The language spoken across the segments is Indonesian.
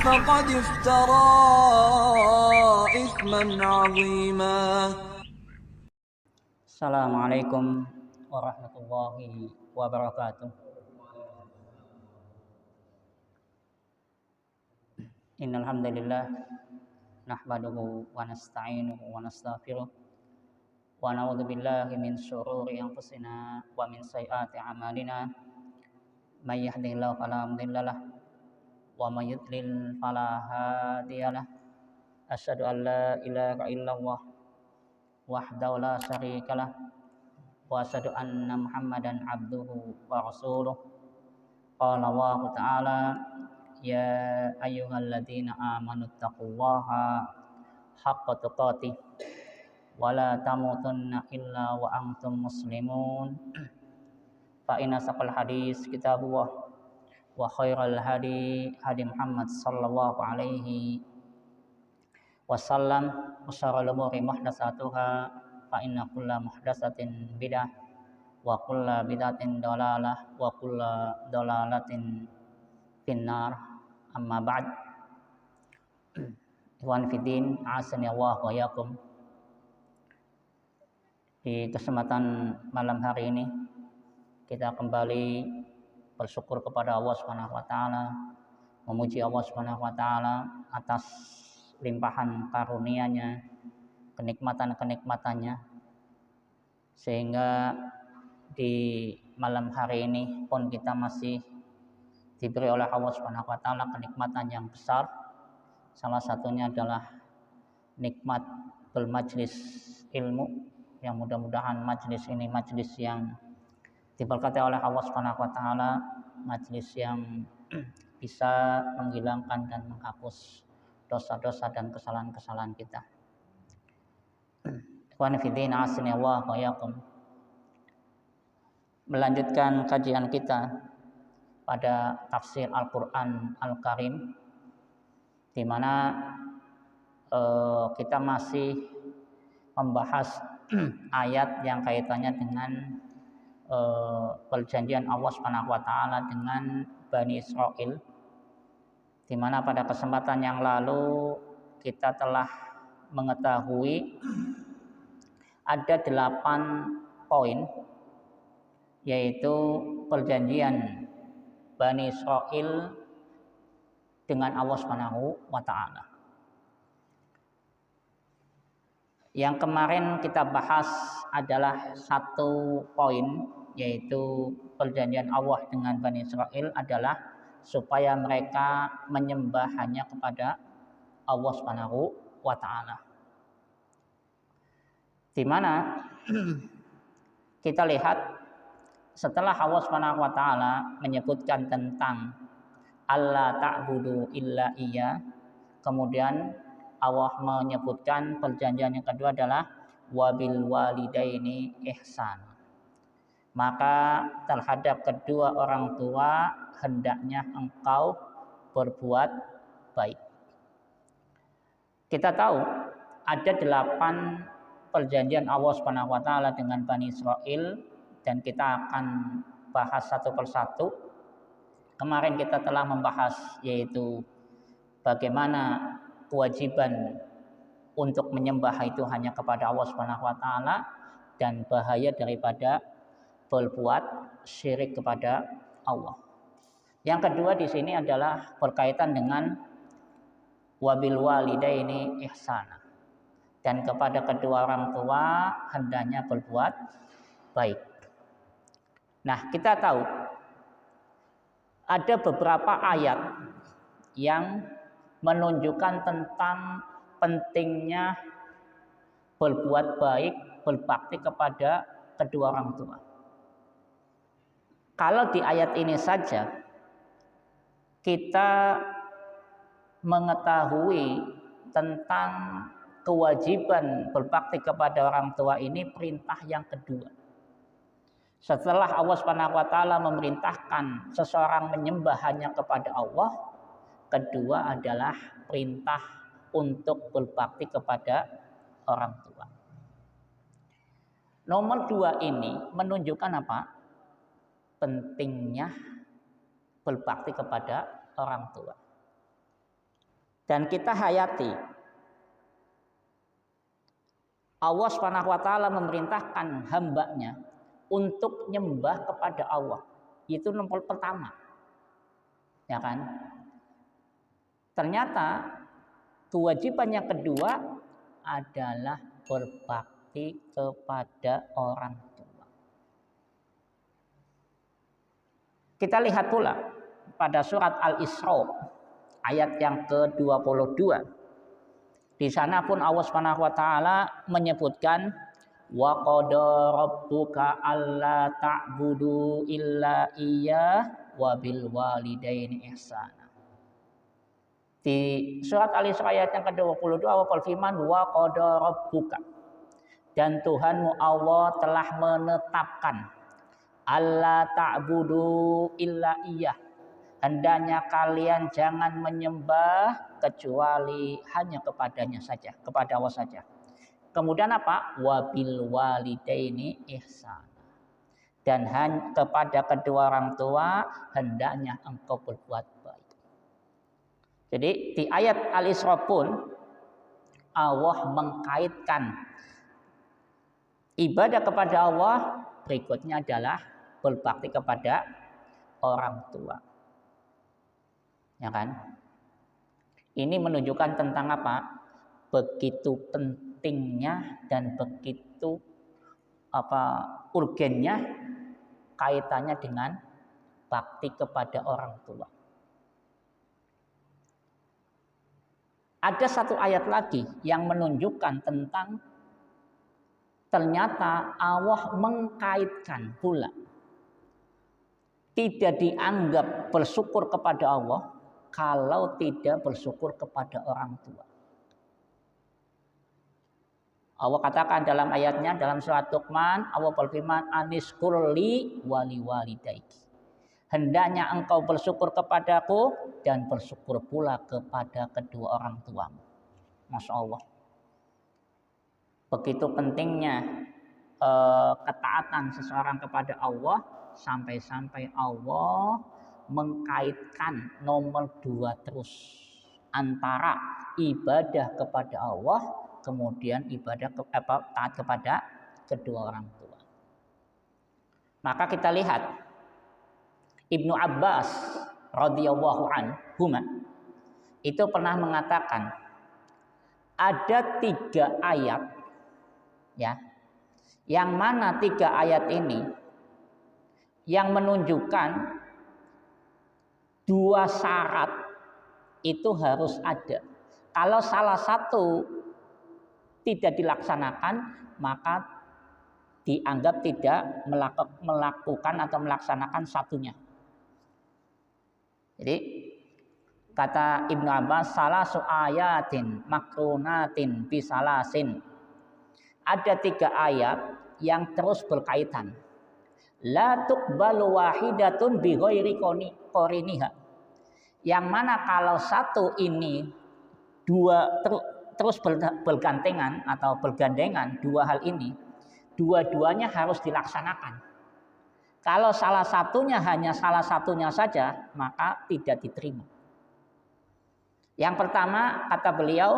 فقد افترى إثما عظيما. Assalamualaikum warahmatullahi wabarakatuh. Innal hamdalillah nahmaduhu wa nasta'inuhu wa nastaghfiruh wa na'udzu billahi min syururi anfusina wa min sayyiati a'malina. May yahdihillahu fala mudhillalah wa may yudlil fala hadiyalah. Asyhadu an la ilaha illallah wahdahu la syarikalah wa asyhadu anna Muhammadan abduhu wa rasuluh. Qala Allah ta'ala ya ayyuhalladzina amanu taqullaha haqqa tuqatih wa la tamutunna illa wa antum muslimun. Fa inna saqal hadis kitabullah wa khairal hadi hadi Muhammad sallallahu alaihi wasallam wa syarrul umuri muhdatsatuha fa inna kulla muhdatsatin bidah wa kulla bid'atin dhalalah wa kulla dhalalatin finnar. Amma ba'd. Ikhwan fiddin, a'azzani Allah wa iyyakum. Di kesempatan malam hari ini kita kembali bersyukur kepada Allah Subhanahu wa taala, memuji Allah Subhanahu wa taala atas limpahan karunia-Nya, kenikmatan-kenikmatannya, sehingga di malam hari ini pun kita masih diberi oleh Allah Subhanahu wa taala kenikmatan yang besar. Salah satunya adalah nikmat bermajlis ilmu, yang mudah-mudahan majlis ini majlis yang diberkati oleh Allah Subhanahu wa taala, majlis yang bisa menghilangkan dan menghapus dosa-dosa dan kesalahan-kesalahan kita. Ikhwan fillah, a'azzani Allah wa iyyakum. Melanjutkan kajian kita pada tafsir Al-Quran Al-Karim, di mana kita masih membahas ayat yang kaitannya dengan perjanjian Allah Subhanahu wa taala dengan Bani Israel, di mana pada kesempatan yang lalu kita telah mengetahui ada 8 poin, yaitu perjanjian Bani Israel dengan Allah Subhanahu wa taala. Yang kemarin kita bahas adalah 1 poin, yaitu perjanjian Allah dengan Bani Israel adalah supaya mereka menyembah hanya kepada Allah Subhanahu wa taala. Di mana kita lihat setelah Allah Subhanahu wa taala menyebutkan tentang Allah ta'budu illa iya, kemudian Allah menyebutkan perjanjian yang kedua adalah wabil walidaini ihsan. Maka terhadap kedua orang tua hendaknya engkau berbuat baik. Kita tahu ada 8 perjanjian Allah Subhanahu wa taala dengan Bani Israel, dan kita akan bahas satu persatu. Kemarin kita telah membahas yaitu bagaimana kewajiban untuk menyembah itu hanya kepada Allah Subhanahu wa taala dan bahaya daripada berbuat syirik kepada Allah. Yang kedua di sini adalah berkaitan dengan wabil walidaini ihsana, dan kepada kedua orang tua hendaknya berbuat baik. Nah, kita tahu ada beberapa ayat yang menunjukkan tentang pentingnya berbuat baik, berbakti kepada kedua orang tua. Kalau di ayat ini saja kita mengetahui tentang kewajiban berbakti kepada orang tua, ini perintah yang kedua. Setelah Allah Subhanahu wa taala memerintahkan seseorang menyembah hanya kepada Allah, kedua adalah perintah untuk berbakti kepada orang tua. Nomor 2 ini menunjukkan apa? Pentingnya berbakti kepada orang tua. dan kita hayati. Allah Subhanahu wa taala memerintahkan hambanya untuk nyembah kepada Allah. Itu nomor pertama. Ya kan? Ternyata kewajiban yang kedua adalah berbakti kepada orang tua. Kita lihat pula pada surat Al-Isra ayat yang ke-22. Di sana pun Allah Subhanahu wa taala menyebutkan wa qada rabbuka alla ta'budu illa iyyah wa bil walidaini ihsana. Di surat Al-Isra ayat yang ke-22 Allah berfirman wa qada rabbuka, dan Tuhanmu Allah telah menetapkan alla ta'budu illa iyyah, hendaknya kalian jangan menyembah kecuali hanya kepadanya saja, kepada Allah saja. Kemudian apa? Wabil walidaini ihsana, dan kepada kedua orang tua hendaknya engkau berbuat baik. Jadi di ayat Al-Isra pun Allah mengkaitkan ibadah kepada Allah, berikutnya adalah berbakti kepada orang tua. Ya kan? Ini menunjukkan tentang apa? Begitu pentingnya dan begitu urgennya kaitannya dengan bakti kepada orang tua. Ada satu ayat lagi yang menunjukkan tentang ternyata Allah mengkaitkan pula tidak dianggap bersyukur kepada Allah kalau tidak bersyukur kepada orang tua. Allah katakan dalam ayatnya dalam surat Luqman, Allah berfirman aniskurli wali walidaiki, hendaknya engkau bersyukur kepadaku dan bersyukur pula kepada kedua orang tuamu. Masya Allah, begitu pentingnya ketaatan seseorang kepada Allah, sampai-sampai Allah mengkaitkan nomor 2 terus antara ibadah kepada Allah kemudian ibadah taat kepada kedua orang tua. Maka kita lihat Ibnu Abbas radhiyallahu anhuma itu pernah mengatakan ada 3 ayat, ya, yang mana 3 ayat ini yang menunjukkan 2 syarat itu harus ada. Kalau salah satu tidak dilaksanakan, maka dianggap tidak melakukan atau melaksanakan satunya. Jadi kata Ibnu Abbas, salasu ayatin makrunatin bisalasin. Ada 3 ayat yang terus berkaitan. La tuqbalu wahidatun bi ghairi qariniha. Yang mana kalau satu ini 2 terus bergandengan atau bergandengan, 2 hal ini dua-duanya harus dilaksanakan. Kalau salah satunya hanya salah satunya saja, maka tidak diterima. Yang pertama kata beliau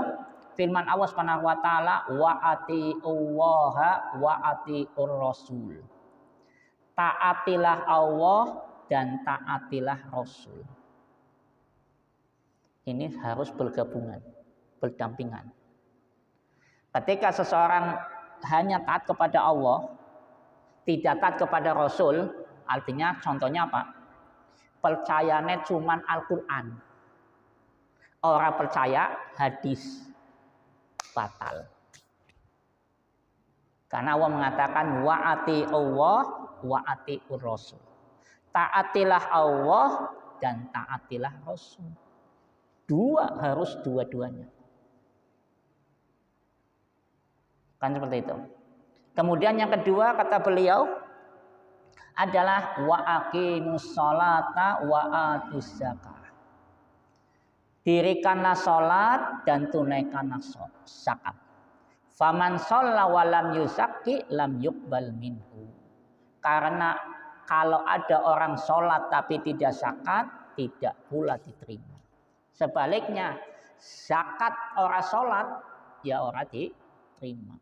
firman Allah Subhanahu wa taala wa atiullaha wa atiur rasul. Taatilah Allah dan taatilah Rasul. Ini harus bergabungan, berdampingan. Ketika seseorang hanya taat kepada Allah, tidak taat kepada Rasul, artinya contohnya apa? Percayanya cuman Al-Quran. Orang percaya hadis, batal. Karena Allah mengatakan wa'ati Allah wa'atiur Rasul. Taatilah Allah dan taatilah Rasul. Harus dua-duanya. Kan seperti itu. Kemudian yang kedua kata beliau adalah wa aqimus sholata wa atuz zakah. Dirikanlah salat dan tunaikanlah zakat. Faman shalla wa lam yuzakki lam yuqbal minhu. Karena kalau ada orang sholat tapi tidak zakat, tidak pula diterima. Sebaliknya, zakat ora salat ya ora diterima.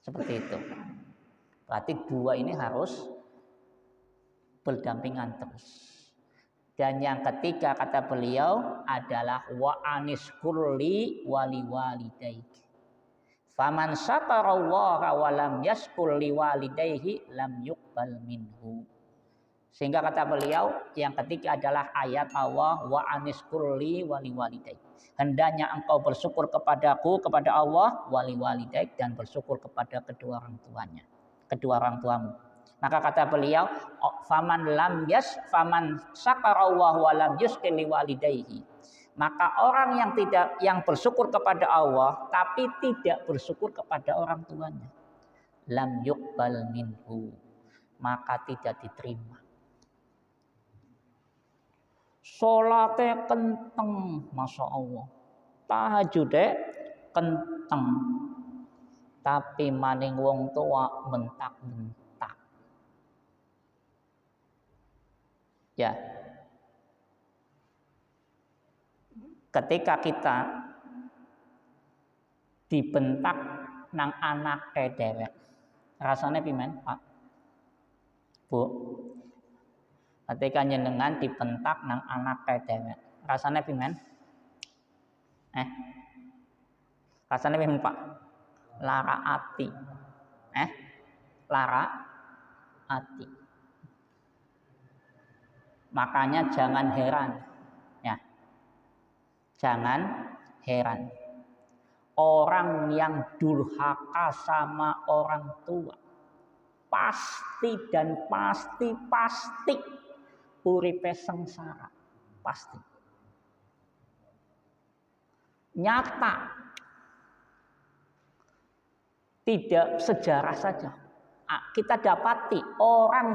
Seperti itu. Berarti dua ini harus berdampingan terus. Dan yang ketiga kata beliau adalah wa anis kulli wali walidayhi. Faman syakarallaha wa lam yashkur li walidayhi lam yuqbal minhu. Sehingga kata beliau yang ketiga adalah ayat Allah wa anis kulli wali walidayhi. Hendaknya engkau bersyukur kepadaku, kepada Allah, wali walidayhi, dan bersyukur kepada kedua orang tuanya, kedua orang tuamu. Maka kata beliau, faman syakarallaha wa lam yashkur li walidayhi. Maka orang yang bersyukur kepada Allah tapi tidak bersyukur kepada orang tuanya, lam yuqbal minhu, maka tidak diterima. Salate kenteng, masya Allah, tahajudnya kenteng, tapi maning wong tua bentak-bentak. Ya, ketika kita dibentak nang anak dewek, rasanya pimen, Pak? Bu? Ketika nyenengan dibentak nang anak dewek, rasanya pimen? Rasanya pimen, Pak? Lara ati. Lara ati. Makanya jangan heran, ya. Jangan heran orang yang durhaka sama orang tua pasti uripe sengsara, pasti. Nyata. Tidak sejarah saja. Kita dapati orang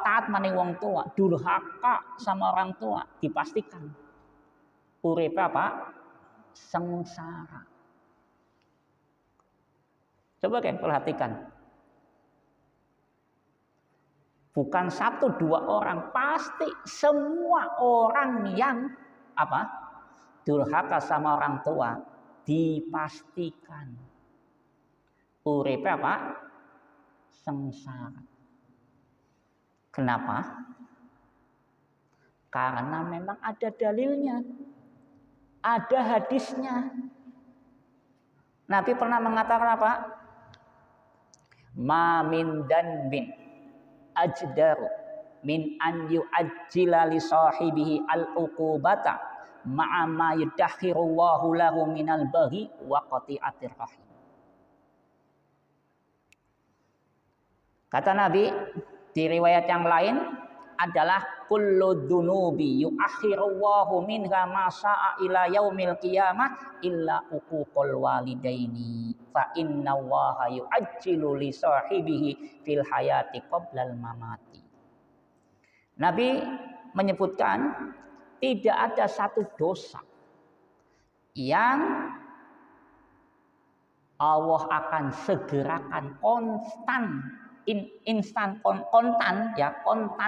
taat maning wong tua, durhaka sama orang tua, dipastikan uripe sengsara. Coba kalian perhatikan. Bukan satu dua orang, pasti semua orang yang durhaka sama orang tua dipastikan uripe sengsara. Kenapa? Karena memang ada dalilnya, ada hadisnya. Nabi pernah mengatakan apa? Ma min danbin ajdaru min an yu'ajjila li sahibihi al-uqubata ma'a ma yudakhirullahu lahu minal baghi wa qati'atir rahim. Kata Nabi di riwayat yang lain adalah kullu dzunubi yu'akhirullahu minha ma syaa ila yaumil qiyamah illa uququl walidaini fa innallaha yu'ajjilu li sahibihi fil hayati qoblal mamati. Nabi menyebutkan tidak ada satu dosa yang Allah akan segerakan kontan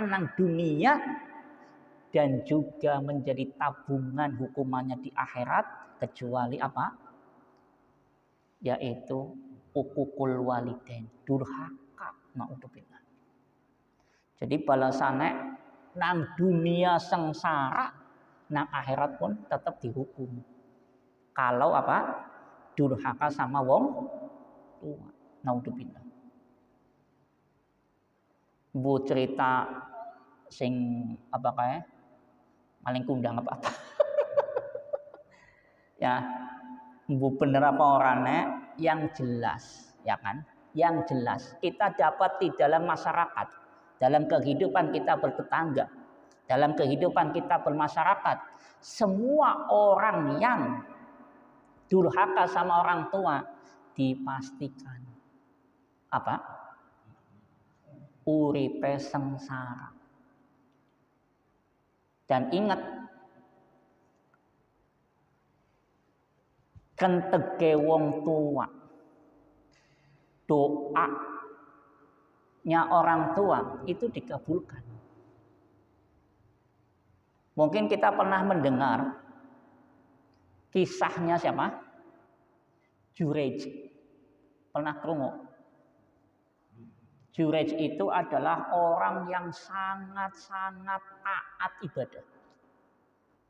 nang dunia dan juga menjadi tabungan hukumannya di akhirat kecuali apa? Yaitu uququl walidain, durhaka, naudzubillah. Jadi balasannya nang dunia sengsara, nang akhirat pun tetap dihukum. Kalau durhaka sama wong tua, naudzubillah. Bu cerita sing maling kundang apa ya, bu bener apa orangnya yang jelas, ya kan? Yang jelas kita dapat di dalam masyarakat, dalam kehidupan kita bertetangga, dalam kehidupan kita bermasyarakat, semua orang yang durhaka sama orang tua dipastikan uripe sengsara. Dan ingat, kentege wong tua, doanya orang tua itu dikabulkan. Mungkin kita pernah mendengar kisahnya siapa? Jurej. Pernah krungu? Jurej itu adalah orang yang sangat-sangat taat ibadah.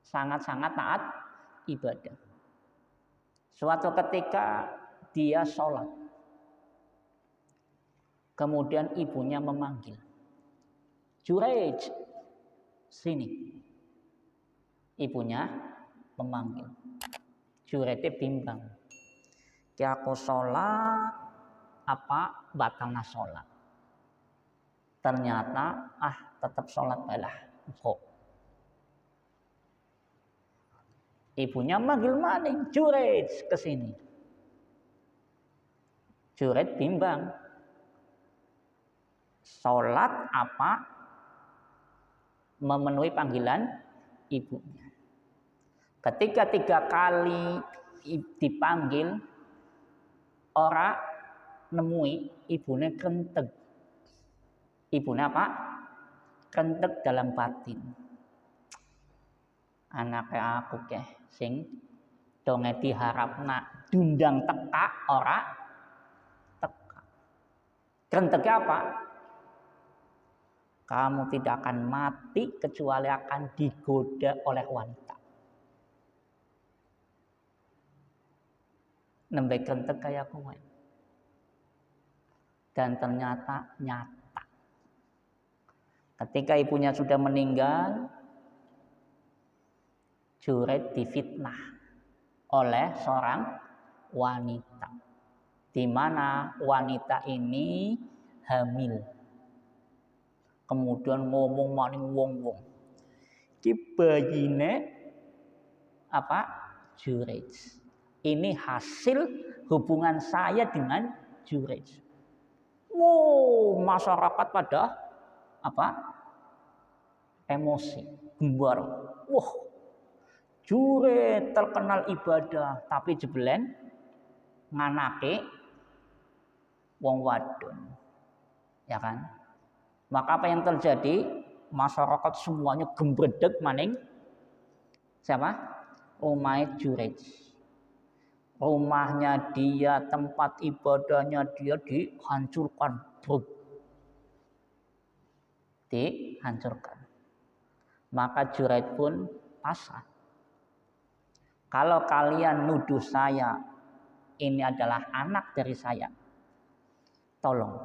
Sangat-sangat taat ibadah. Suatu ketika dia sholat. Kemudian ibunya memanggil. Jurej, sini. Ibunya memanggil. Jurej bimbang. Ki aku sholat apa batalna sholat. Ternyata tetap sholat balah. Kok. Ibunya manggil maning, Jurej ke sini. Jurej bimbang. Sholat apa memenuhi panggilan ibunya. Ketika 3 kali dipanggil, ora nemui, ibunya krentek. Ibunya apa? Krentek dalam batin. Anaknya aku sing donge diharapna dundang teka ora teka. Krenteknya apa? Kamu tidak akan mati kecuali akan digoda oleh wanita. Nembe krentek kayak kowe. Dan ternyata nyata. Ketika ibunya sudah meninggal, Jurej difitnah oleh seorang wanita, di mana wanita ini hamil. Kemudian ngomong maning wong-wong. Ki bayine apa? Jurej. Ini hasil hubungan saya dengan Jurej. Wow, masyarakat pada apa? Emosi, gembar. Wah, Jurej terkenal ibadah, tapi jebelen nganake wong wadon. Ya kan? Maka apa yang terjadi? Masyarakat semuanya gembredeg maning siapa? Rumah Jurej. Rumahnya dia, tempat ibadahnya dia dihancurkan. Dihancurkan. Maka Jurej pun pasrah. Kalau kalian nuduh saya ini adalah anak dari saya, tolong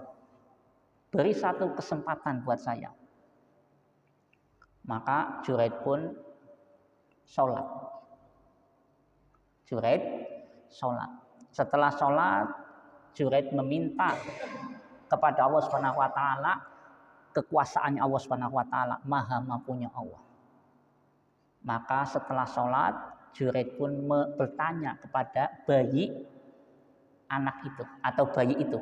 beri satu kesempatan buat saya. Maka Jurej pun sholat. Jurej sholat. Setelah sholat, Jurej meminta kepada Allah Subhanahu wa taala, kekuasaannya Allah Subhanahu wa taala, maha mampunya Allah. Maka setelah sholat, Jurej pun bertanya kepada bayi anak itu atau bayi itu.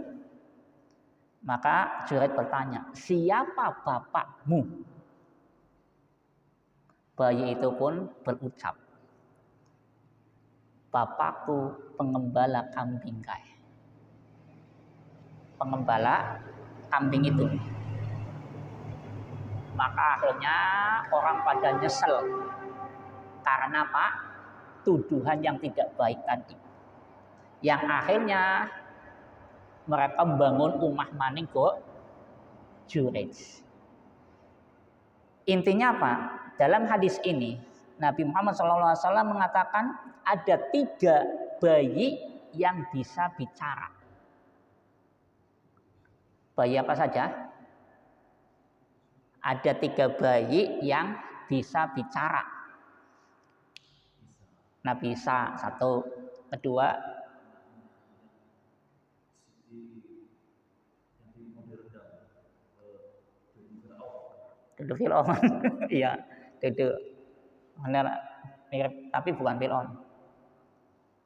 Maka Jurej bertanya, siapa bapakmu? Bayi itu pun berucap, bapakku pengembala kambing kai. Pengembala kambing itu. Maka akhirnya orang pada nyesel. Karena apa? Tuduhan yang tidak baik tadi. Yang akhirnya mereka membangun rumah maning kok Jurej. Intinya apa? Dalam hadis ini Nabi Muhammad SAW mengatakan ada 3 bayi yang bisa bicara. Bayi apa saja? Ada 3 bayi yang bisa bicara. Nabi Isa 1, kedua Dudu Fir'aun. Iya, Dudu. Mirip, tapi bukan Fir'aun.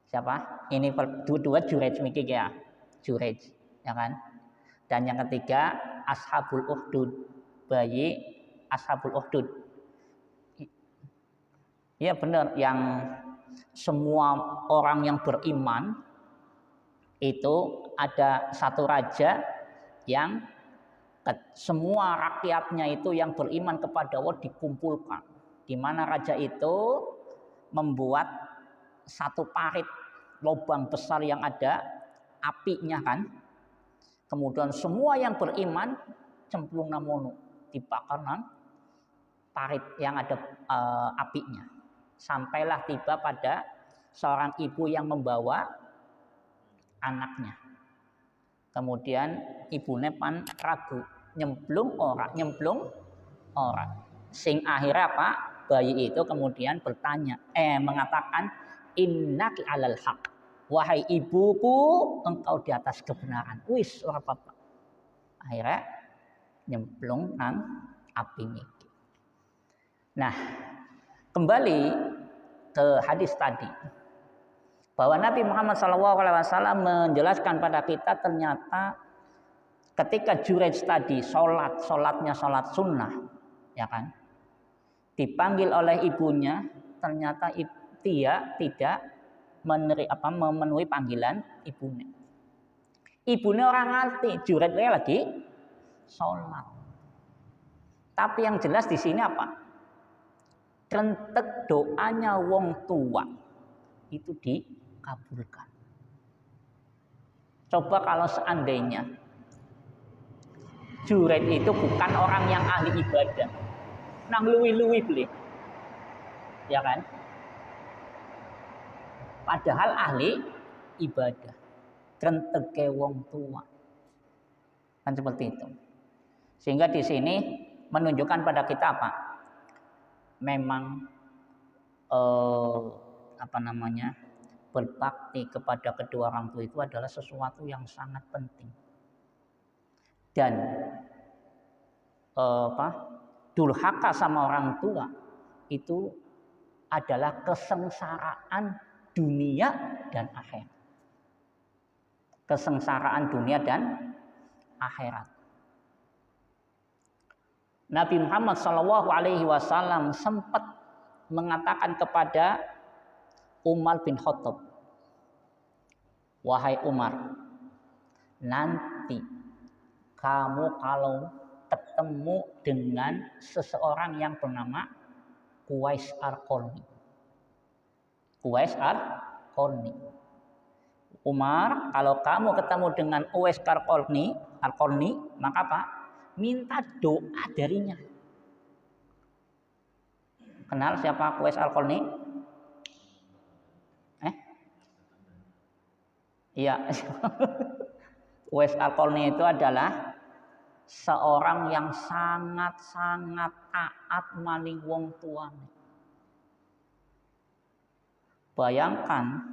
Siapa? Ini dua Jurej mikir ya. Jurej, ya kan? Dan yang ketiga Ashabul Ukhdud, bayi Ashabul Ukhdud. Iya benar, yang semua orang yang beriman itu ada satu raja yang semua rakyatnya itu yang beriman kepada Allah dikumpulkan di mana raja itu membuat satu parit lubang besar yang ada apinya kan. Kemudian semua yang beriman cemplung namono dibakar nang parit yang ada apinya. Sampailah tiba pada seorang ibu yang membawa anaknya. Kemudian ibunya pan ragu, nyemplung ora. Sing akhirnya apa? Bayi itu kemudian bertanya, mengatakan innaki alal haq. Wahai ibuku, engkau di atas kebenaran. Wis ora apa-apa. Akhirnya nyemplung nang api niki. Nah, kembali ke hadis tadi bahwa Nabi Muhammad SAW menjelaskan pada kita ternyata ketika Juraij tadi sholatnya sholat sunnah, ya kan, dipanggil oleh ibunya, ternyata dia tidak memenuhi panggilan ibunya. Ibunya orang ngerti Juraij lagi sholat. Tapi yang jelas di sini apa? Rentek doanya wong tua itu dikabulkan. Coba kalau seandainya Juraij itu bukan orang yang ahli ibadah, nang luwi-luwi beli, ya kan? Padahal ahli ibadah, renteke wong tua, kan seperti itu. Sehingga di sini menunjukkan pada kita apa? Memang berbakti kepada kedua orang tua itu adalah sesuatu yang sangat penting. Dan durhaka sama orang tua itu adalah kesengsaraan dunia dan akhirat. Kesengsaraan dunia dan akhirat. Nabi Muhammad SAW sempat mengatakan kepada Umar bin Khattab, wahai Umar, nanti kamu kalau ketemu dengan seseorang yang bernama Uwais Al-Qarni. Uwais Al-Qarni. Umar, kalau kamu ketemu dengan Uwais Al-Qarni, maka apa? Minta doa darinya. Kenal siapa Uwais Al-Qarni? Iya. Uwais Al-Qarni itu adalah seorang yang sangat-sangat taat maning wong tuane. Bayangkan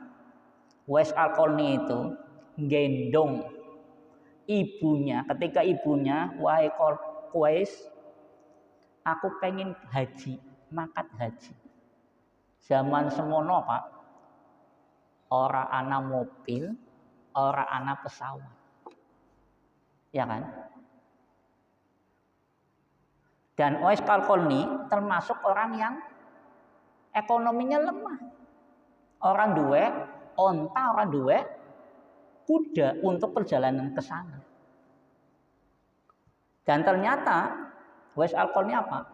Uwais Al-Qarni itu gendong ibunya, ketika ibunya, wahai Uwais, aku pengen haji, makat haji. Zaman semono Pak, ora ana mobil, ora ana pesawat, ya kan? Dan Uwais Al-Qarni termasuk orang yang ekonominya lemah. Orang duwe onta, orang duwe kuda untuk perjalanan ke sana. Dan ternyata Uwais Al-Qarni apa?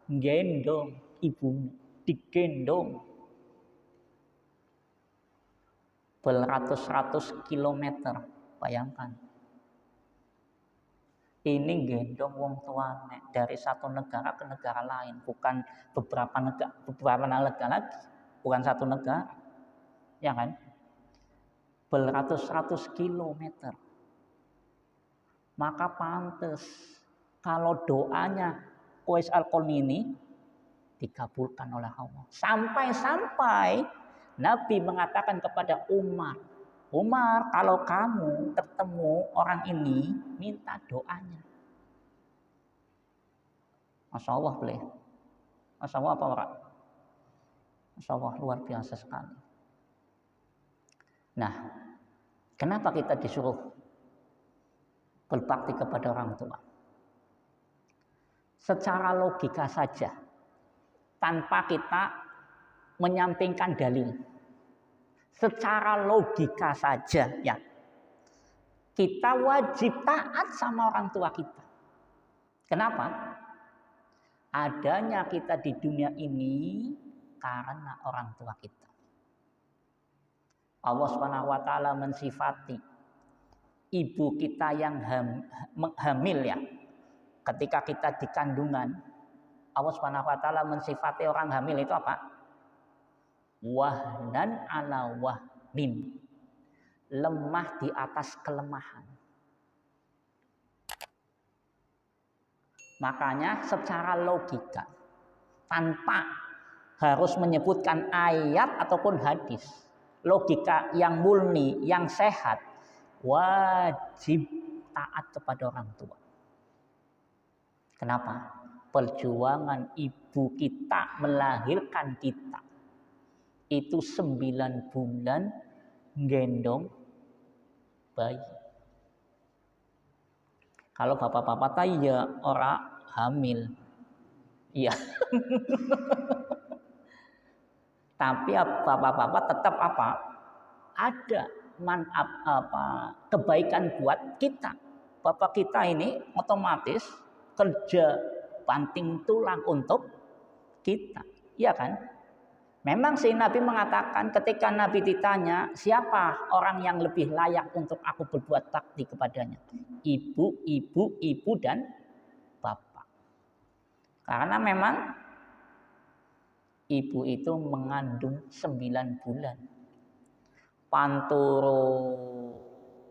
Gendong ibunya, digendong beratus-ratus kilometer, bayangkan. Ini gendong wong tuane dari satu negara ke negara lain, bukan beberapa negara lagi, bukan satu negara, ya kan? Beratus-ratus kilometer. Maka pantas kalau doanya Uwais Al-Qarni ini dikabulkan oleh Allah. Sampai-sampai Nabi mengatakan kepada Umar, Umar, kalau kamu ketemu orang ini, minta doanya. Masya Allah, boleh. Masya Allah apa orang? Masya Allah, luar biasa sekali. Nah, kenapa kita disuruh berbakti kepada orang tua? Secara logika saja, tanpa kita menyampingkan dalil. Secara logika saja, ya, kita wajib taat sama orang tua kita. Kenapa? adanya kita di dunia ini karena orang tua kita. Allah Subhanahu wa taala mensifati ibu kita yang hamil ya. Ketika kita di kandungan, Allah Subhanahu wa taala mensifati orang hamil itu apa? Wahnan ala wahnin. Lemah di atas kelemahan. Makanya secara logika, tanpa harus menyebutkan ayat ataupun hadis, logika yang murni, yang sehat, wajib taat kepada orang tua. Kenapa? Perjuangan ibu kita melahirkan kita itu 9 bulan gendong bayi. Kalau bapak-bapak tadi ya orang hamil, iya. Tapi bapak-bapak tetap apa? Ada kebaikan buat kita. Bapak kita ini otomatis kerja banting tulang untuk kita, iya kan? Memang si Nabi mengatakan ketika Nabi ditanya siapa orang yang lebih layak untuk aku berbuat bakti kepadanya, ibu dan bapak. Karena memang ibu itu mengandung 9 bulan. Panturo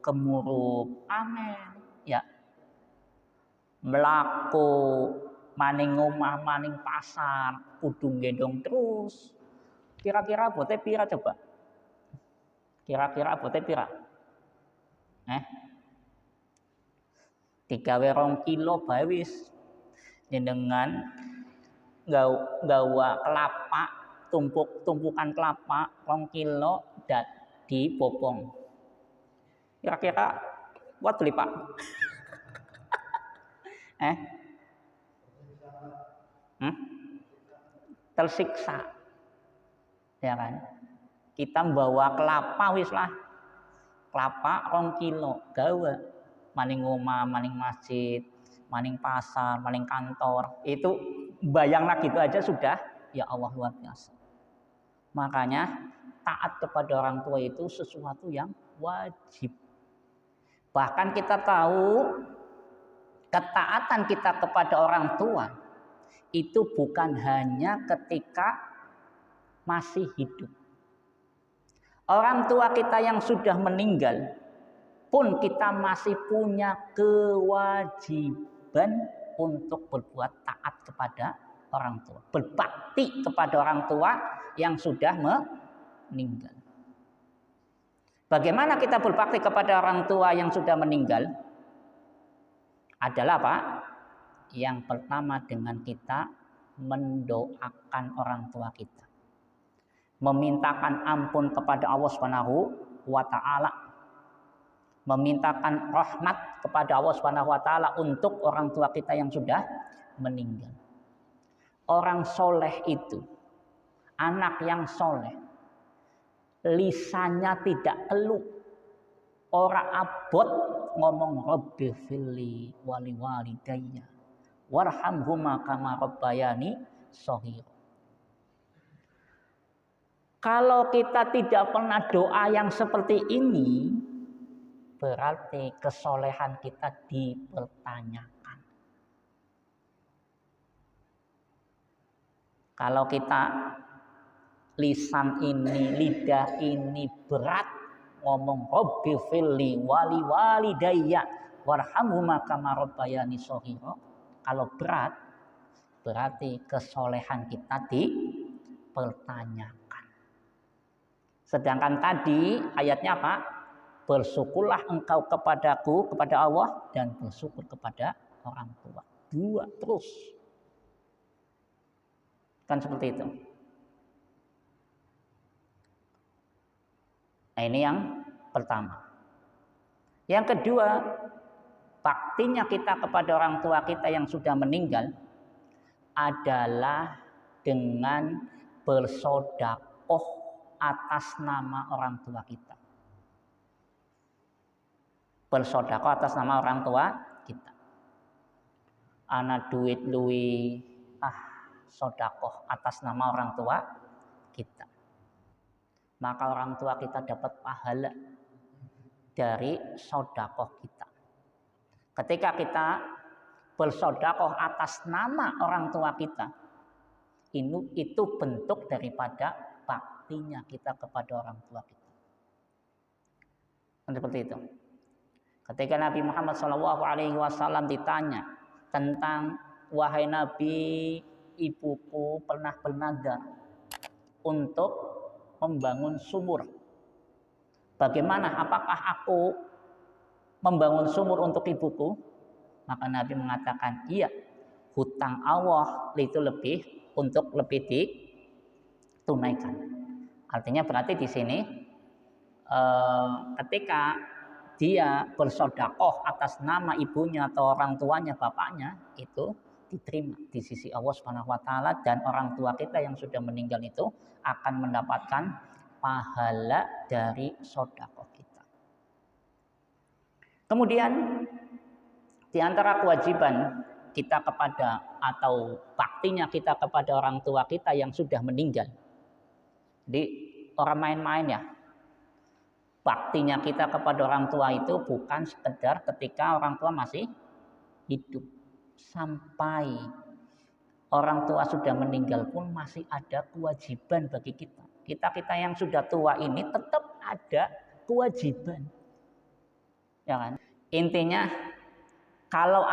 kemurup amen ya. Melaku maning omah maning pasar kudu gendong terus. Kira-kira abote pira coba? Kira-kira abote pira? 3 kilo bae wis jenengan gawa kelapa, tumpukan kelapa 2 kilo dan dibopong. Kira-kira buat beli Pak? Tersiksa. Ya kan? Kita bawa kelapa wis lah. Kelapa 2 kilo gawa. Maning omah, maning masjid, maning pasar, maning kantor. Itu bayanglah gitu aja sudah ya Allah luar biasa. Makanya taat kepada orang tua itu sesuatu yang wajib. Bahkan kita tahu ketaatan kita kepada orang tua itu bukan hanya ketika masih hidup. Orang tua kita yang sudah meninggal pun kita masih punya kewajiban untuk berbuat taat kepada orang tua, berbakti kepada orang tua yang sudah meninggal. Bagaimana kita berbakti kepada orang tua yang sudah meninggal? Adalah apa? Yang pertama dengan kita mendoakan orang tua kita. Memintakan ampun kepada Allah Subhanahu wa taala. Memintakan rahmat kepada Allah Subhanahu wa taala untuk orang tua kita yang sudah meninggal. Orang soleh itu, anak yang soleh, lisannya tidak keluh, ora abot ngomong Rabbi fili wali walidayya warhamhuma kama rabbayani shaghira. Kalau kita tidak pernah doa yang seperti ini, berarti kesolehan kita dipertanyakan. Kalau kita lisan ini, lidah ini berat ngomong Rabbi fili wali walidayya warhamhuma kama rabbayani shaghira. Kalau berat berarti kesolehan kita dipertanyakan. Sedangkan tadi ayatnya apa? Bersyukurlah engkau kepadaku, kepada Allah, dan bersyukur kepada orang tua. 2 terus. Kan seperti itu. Nah, ini yang pertama. Yang kedua, baktinya kita kepada orang tua kita yang sudah meninggal adalah dengan bersedekah atas nama orang tua kita. Bersedekah atas nama orang tua kita. Ana duit luwi sodakoh atas nama orang tua kita, maka orang tua kita dapat pahala dari sodakoh kita. Ketika kita bersodakoh atas nama orang tua kita, itu bentuk daripada baktinya kita kepada orang tua kita. Seperti itu. Ketika Nabi Muhammad SAW ditanya tentang, wahai Nabi, ibuku pernah bernazar untuk membangun sumur. Bagaimana? Apakah aku membangun sumur untuk ibuku? Maka Nabi mengatakan, iya, hutang Allah itu lebih ditunaikan. Artinya berarti di sini ketika dia bersodakoh atas nama ibunya atau orang tuanya, bapaknya, itu diterima di sisi Allah Subhanahu wa taala, dan orang tua kita yang sudah meninggal itu akan mendapatkan pahala dari sodakoh kita. Kemudian di antara kewajiban kita kepada atau baktinya kita kepada orang tua kita yang sudah meninggal. Jadi orang main-main ya. Baktinya kita kepada orang tua itu bukan sekedar ketika orang tua masih hidup. Sampai orang tua sudah meninggal pun masih ada kewajiban bagi kita. Kita yang sudah tua ini tetap ada kewajiban. Ya kan? Intinya kalau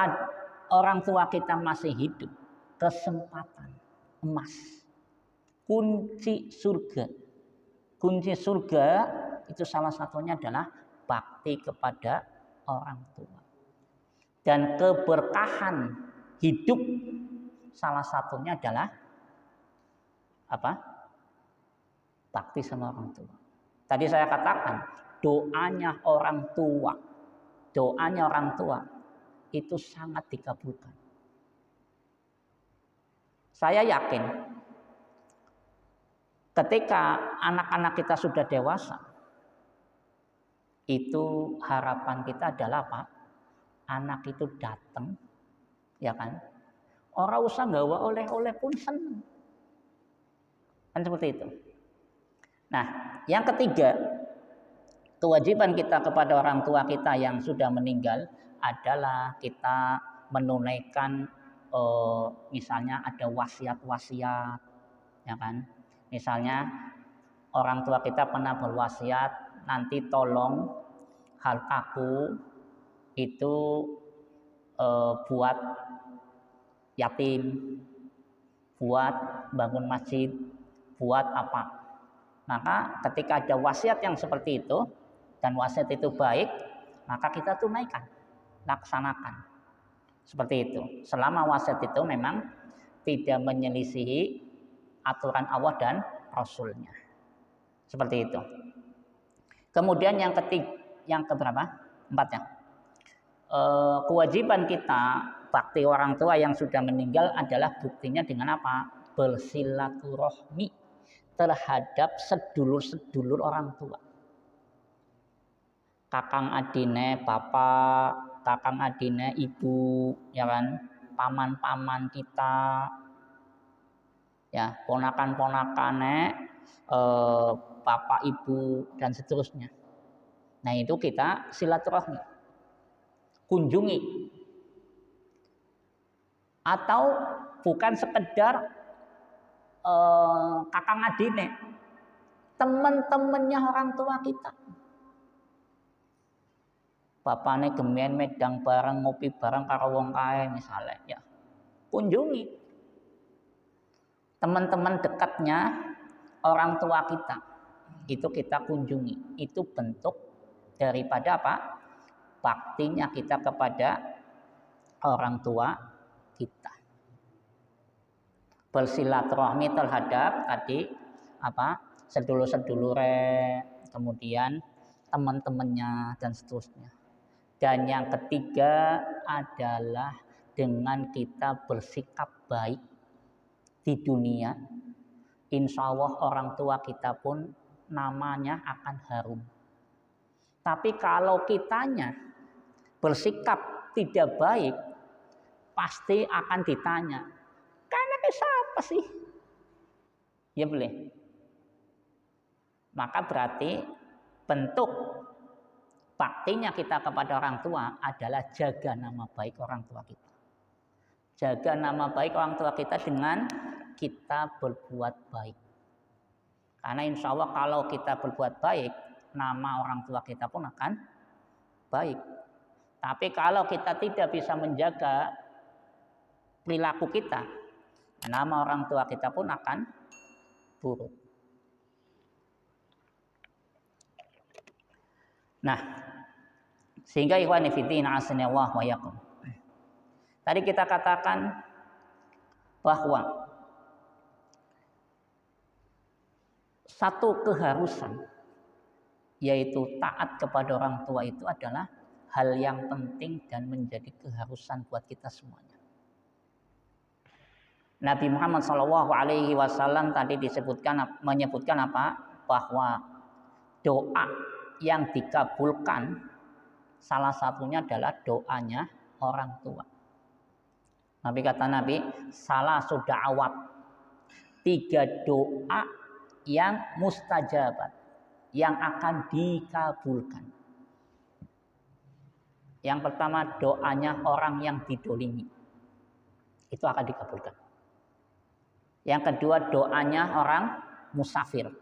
orang tua kita masih hidup, kesempatan emas, kunci surga. Kunci surga itu salah satunya adalah bakti kepada orang tua. Dan keberkahan hidup salah satunya adalah apa? Bakti sama orang tua. Tadi saya katakan, doanya orang tua itu sangat dikabulkan. Saya yakin ketika anak-anak kita sudah dewasa, itu harapan kita adalah apa? Anak itu datang, ya kan? Orang usah gawa oleh-oleh pun senang. Kan seperti itu. Nah, yang ketiga, kewajiban kita kepada orang tua kita yang sudah meninggal adalah kita menunaikan misalnya ada wasiat-wasiat, ya kan? Misalnya orang tua kita pernah berwasiat, nanti tolong hartaku itu buat yatim, buat bangun masjid, buat apa. Maka ketika ada wasiat yang seperti itu dan wasiat itu baik, maka kita tunaikan, laksanakan. Seperti itu. Selama wasiat itu memang tidak menyelisihi aturan Allah dan Rasulnya. Seperti itu. Kemudian yang keberapa? 4 ya. Kewajiban kita bakti orang tua yang sudah meninggal adalah buktinya dengan apa? Bersilaturahmi terhadap sedulur-sedulur orang tua. Kakang adine bapak, kakang adine ibu, ya kan? Paman-paman kita, ya, ponakan-ponakane bapak ibu dan seterusnya. Nah, itu kita silaturahmi, kunjungi. Atau bukan sekedar kakang adine, teman-temannya orang tua kita. Bapaknya gemen medang bareng, ngopi bareng karo wong kae misalnya, ya. Kunjungi. Teman-teman dekatnya orang tua kita, itu kita kunjungi. Itu bentuk daripada apa? Baktinya kita kepada orang tua kita. Bersilaturahmi terhadap tadi apa? Sedulur-sedulure, kemudian teman-temannya dan seterusnya. Dan yang ketiga adalah dengan kita bersikap baik di dunia, insya Allah orang tua kita pun namanya akan harum. Tapi kalau kitanya bersikap tidak baik, pasti akan ditanya. Karena apa sih? Ya boleh. Maka berarti bentuk baktinya kita kepada orang tua adalah jaga nama baik orang tua kita. Jaga nama baik orang tua kita dengan kita berbuat baik. Karena insya Allah kalau kita berbuat baik, nama orang tua kita pun akan baik. Tapi kalau kita tidak bisa menjaga perilaku kita, nama orang tua kita pun akan buruk. Nah, sehingga ikhwani fillah asanallahu wa iyyakum. Tadi kita katakan bahwa satu keharusan yaitu taat kepada orang tua itu adalah hal yang penting dan menjadi keharusan buat kita semuanya. Nabi Muhammad SAW tadi menyebutkan apa? Bahwa doa yang dikabulkan salah satunya adalah doanya orang tua. Nabi kata Nabi, salah sudah awat 3 doa yang mustajabat, yang akan dikabulkan. Yang pertama doanya orang yang didolimi, itu akan dikabulkan. Yang kedua doanya orang musafir.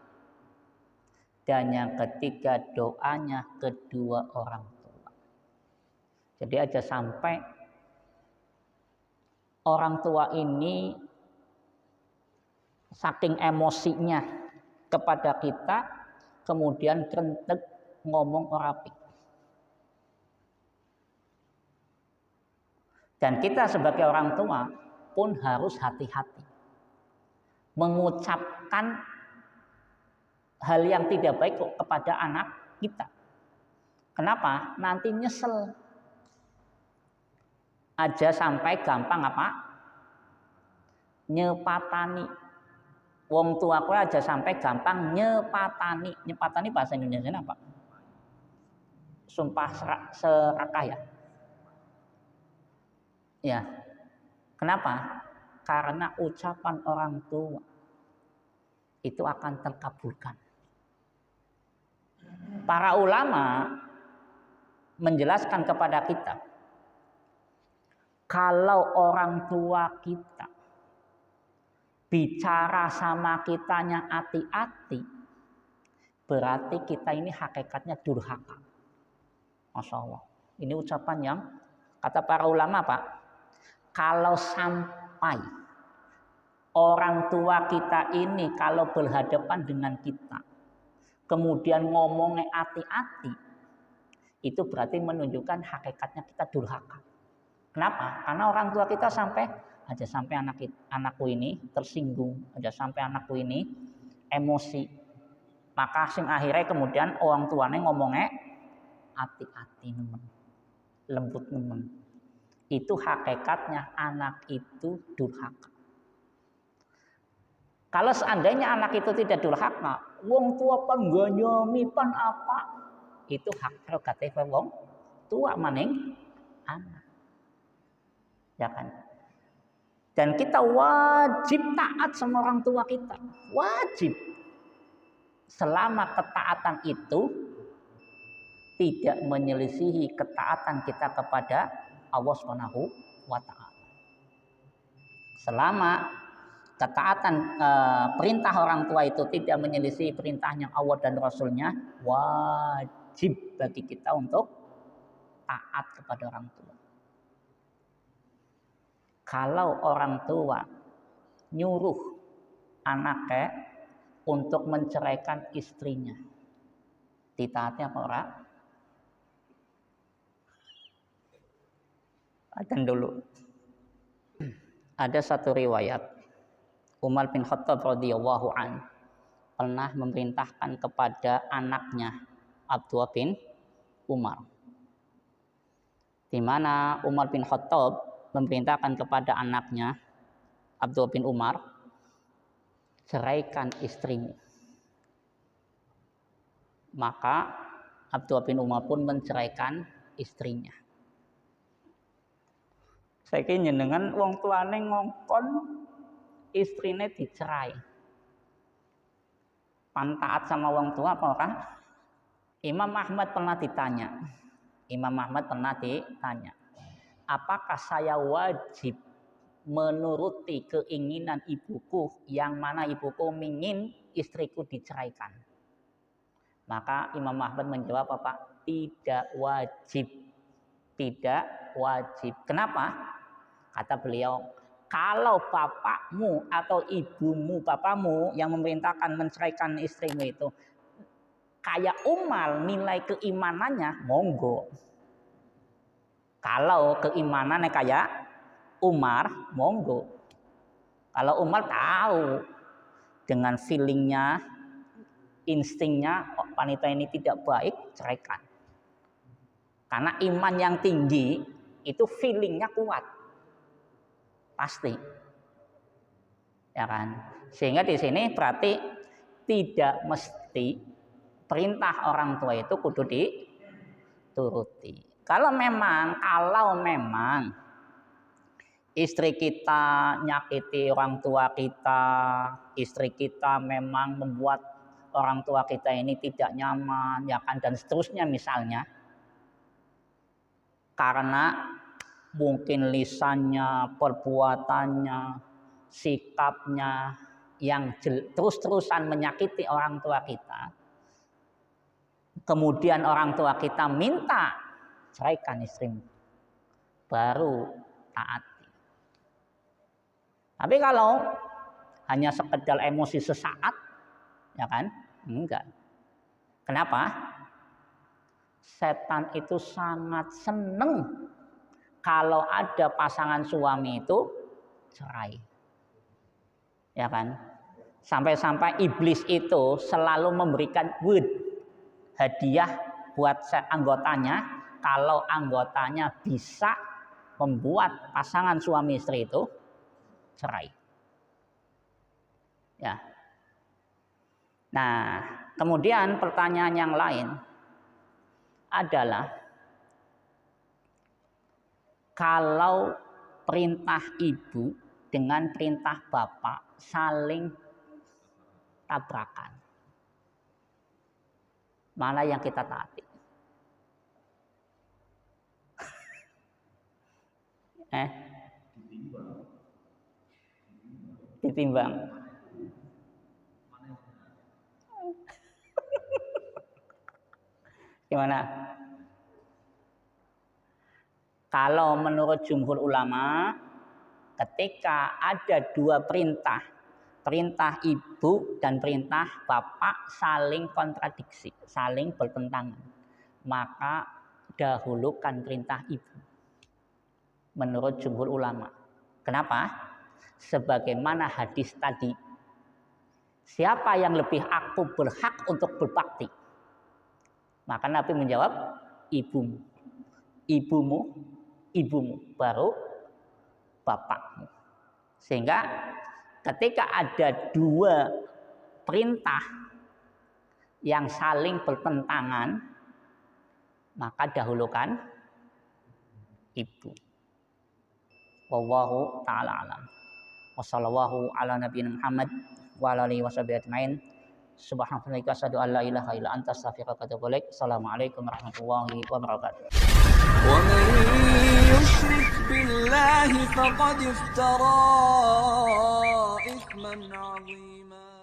Dan yang ketiga doanya kedua orang tua. Jadi aja sampai orang tua ini saking emosinya kepada kita, kemudian krentek ngomong rapi. Dan kita sebagai orang tua pun harus hati-hati mengucapkan hal yang tidak baik kepada anak kita. Kenapa? Nanti nyesel. Aja sampai gampang apa? Nyepatani. Wong tua aku aja sampai gampang nyepatani. Nyepatani bahasa Indonesia apa? Sumpah serakah ya. Ya. Kenapa? Karena ucapan orang tua itu akan terkabulkan. Para ulama menjelaskan kepada kita, kalau orang tua kita bicara sama kitanya hati-hati, berarti kita ini hakikatnya durhaka. Masya Allah. Ini ucapan yang kata para ulama Pak, kalau sampai orang tua kita ini kalau berhadapan dengan kita, kemudian ngomongnya hati-hati, itu berarti menunjukkan hakikatnya kita durhaka. Kenapa? Karena orang tua kita sampai anakku ini tersinggung, aja sampai anakku ini emosi. Maka sing akhirnya kemudian orang tuanya ngomongnya hati-hati nemen, lembut nemen. Itu hakikatnya anak itu durhaka. Kalau seandainya anak itu tidak durhaka, wong tua penggonyomi pan apa? Itu hak prerogatif wong tua maning anak. Ya kan? Dan kita wajib taat sama orang tua kita. Wajib. Selama ketaatan itu tidak menyelisihi ketaatan kita kepada Allah Subhanahu wa taala. Selama ketaatan perintah orang tua itu tidak menyelisih perintahnya Allah dan Rasulnya, wajib bagi kita untuk taat kepada orang tua. Kalau orang tua nyuruh anaknya untuk menceraikan istrinya, ditaatnya apa ora? Akan dulu. Ada satu riwayat Umar bin Khattab radhiyallahu an pernah memerintahkan kepada anaknya Abdullah bin Umar, di mana Umar bin Khattab memerintahkan kepada anaknya Abdullah bin Umar, ceraikan istrimu. Maka Abdullah bin Umar pun menceraikan istrinya. Saiki njenengan wong tuane ngongkon istrine dicerai. Pantaat sama wong tua apa kan? Imam Ahmad pernah ditanya. Apakah saya wajib menuruti keinginan ibuku yang mana ibuku ingin istriku diceraikan? Maka Imam Ahmad menjawab apa? Tidak wajib. Kenapa? Kata beliau, kalau bapakmu atau bapakmu yang memerintahkan menceraikan istrimu itu kayak Umar nilai keimanannya, monggo. Kalau keimanannya kayak Umar, monggo. Kalau Umar tahu dengan feelingnya, instingnya, wanita ini tidak baik, ceraikan. Karena iman yang tinggi itu feelingnya kuat, pasti, ya kan? Sehingga di sini berarti tidak mesti perintah orang tua itu kudu dituruti. Kalau memang istri kita nyakiti orang tua kita, istri kita memang membuat orang tua kita ini tidak nyaman, ya kan, dan seterusnya misalnya, karena mungkin lisannya, perbuatannya, sikapnya yang terus-terusan menyakiti orang tua kita, kemudian orang tua kita minta ceraikan istrimu, baru taati. Tapi kalau hanya sekedar emosi sesaat, ya kan, enggak. Kenapa? Setan itu sangat seneng kalau ada pasangan suami itu cerai, ya kan? Sampai-sampai iblis itu selalu memberikan hadiah buat anggotanya kalau anggotanya bisa membuat pasangan suami istri itu cerai, ya. Nah, kemudian pertanyaan yang lain adalah, kalau perintah ibu dengan perintah bapak saling tabrakan, mana yang kita taati? Ditimbang. Gimana? Kalau menurut jumhur ulama, ketika ada dua perintah ibu dan perintah bapak saling kontradiksi, saling bertentangan, maka dahulukan perintah ibu. Menurut jumhur ulama. Kenapa? Sebagaimana hadis tadi, siapa yang lebih aku berhak untuk berbakti? Maka Nabi menjawab, ibumu, baru bapakmu. Sehingga ketika ada dua perintah yang saling bertentangan, maka dahulukan ibu. Wallahu ta'ala alam. Wassallallahu ala nabiyina Muhammad wa ala alihi washabihi ajmain. Subhanaka asyhadu an la ilaha illa anta astaghfiruka wa atubu ilaik. Assalamualaikum warahmatullahi wabarakatuh. Wa man yushrik billahi faqad iftara ithman 'azima.